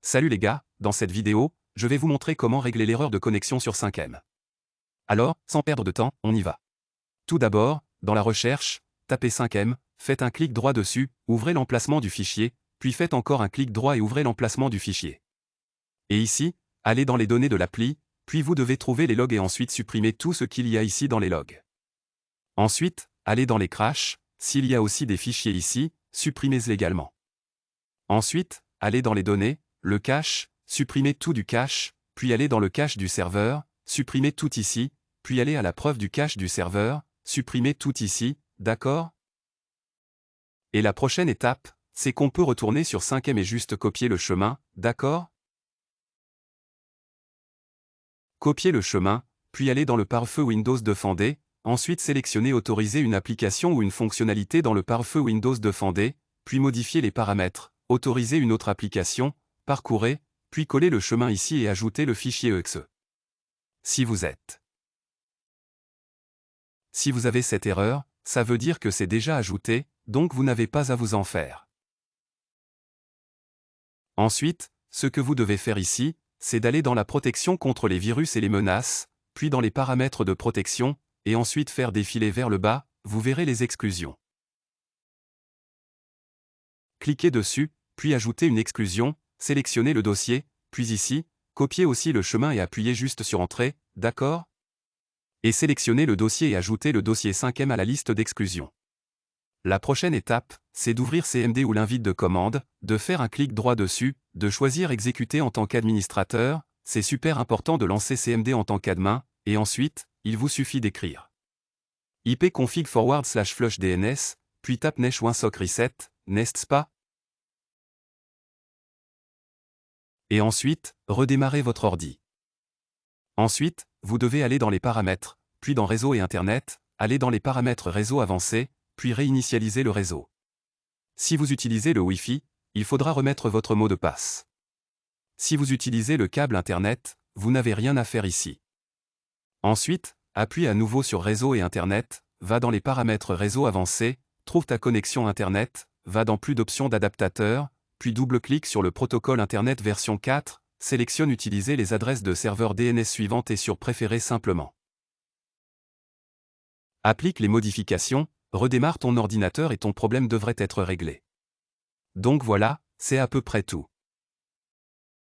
Salut les gars, dans cette vidéo, je vais vous montrer comment régler l'erreur de connexion sur 5M. Alors, sans perdre de temps, on y va. Tout d'abord, dans la recherche, tapez 5M, faites un clic droit dessus, ouvrez l'emplacement du fichier, puis faites encore un clic droit et ouvrez l'emplacement du fichier. Et ici, allez dans les données de l'appli, puis vous devez trouver les logs et ensuite supprimer tout ce qu'il y a ici dans les logs. Ensuite, allez dans les crashs, s'il y a aussi des fichiers ici, supprimez-les également. Ensuite, allez dans les données, le cache, supprimez tout du cache, puis allez dans le cache du serveur, supprimez tout ici, puis allez à la preuve du cache du serveur, supprimez tout ici, d'accord? Et la prochaine étape, c'est qu'on peut retourner sur 5M et juste copier le chemin, d'accord? Copiez le chemin, puis allez dans le pare-feu Windows Defender, ensuite sélectionnez Autoriser une application ou une fonctionnalité dans le pare-feu Windows Defender, puis modifiez les paramètres, autorisez une autre application, parcourez, puis collez le chemin ici et ajoutez le fichier exe. Si vous avez cette erreur, ça veut dire que c'est déjà ajouté, donc vous n'avez pas à vous en faire. Ensuite, ce que vous devez faire ici, c'est d'aller dans la protection contre les virus et les menaces, puis dans les paramètres de protection, et ensuite faire défiler vers le bas, vous verrez les exclusions. Cliquez dessus, puis ajoutez une exclusion, sélectionnez le dossier, puis ici, copiez aussi le chemin et appuyez juste sur Entrée, d'accord? Et sélectionnez le dossier et ajoutez le dossier 5M à la liste d'exclusion. La prochaine étape, c'est d'ouvrir CMD ou l'invite de commande, de faire un clic droit dessus, de choisir Exécuter en tant qu'administrateur, c'est super important de lancer CMD en tant qu'admin, et ensuite, il vous suffit d'écrire ipconfig /flush DNS, puis tape nesh-sock reset, n'est-ce pas? Et ensuite, redémarrez votre ordi. Ensuite, vous devez aller dans les paramètres, puis dans Réseau et Internet, aller dans les paramètres Réseau avancé, puis réinitialiser le réseau. Si vous utilisez le Wi-Fi, il faudra remettre votre mot de passe. Si vous utilisez le câble Internet, vous n'avez rien à faire ici. Ensuite, appuie à nouveau sur Réseau et Internet, va dans les paramètres Réseau avancé, trouve ta connexion Internet, va dans Plus d'options d'adaptateur, puis double-clique sur le protocole Internet version 4, sélectionne Utiliser les adresses de serveurs DNS suivantes et sur Préférer simplement. Applique les modifications, redémarre ton ordinateur et ton problème devrait être réglé. Donc voilà, c'est à peu près tout.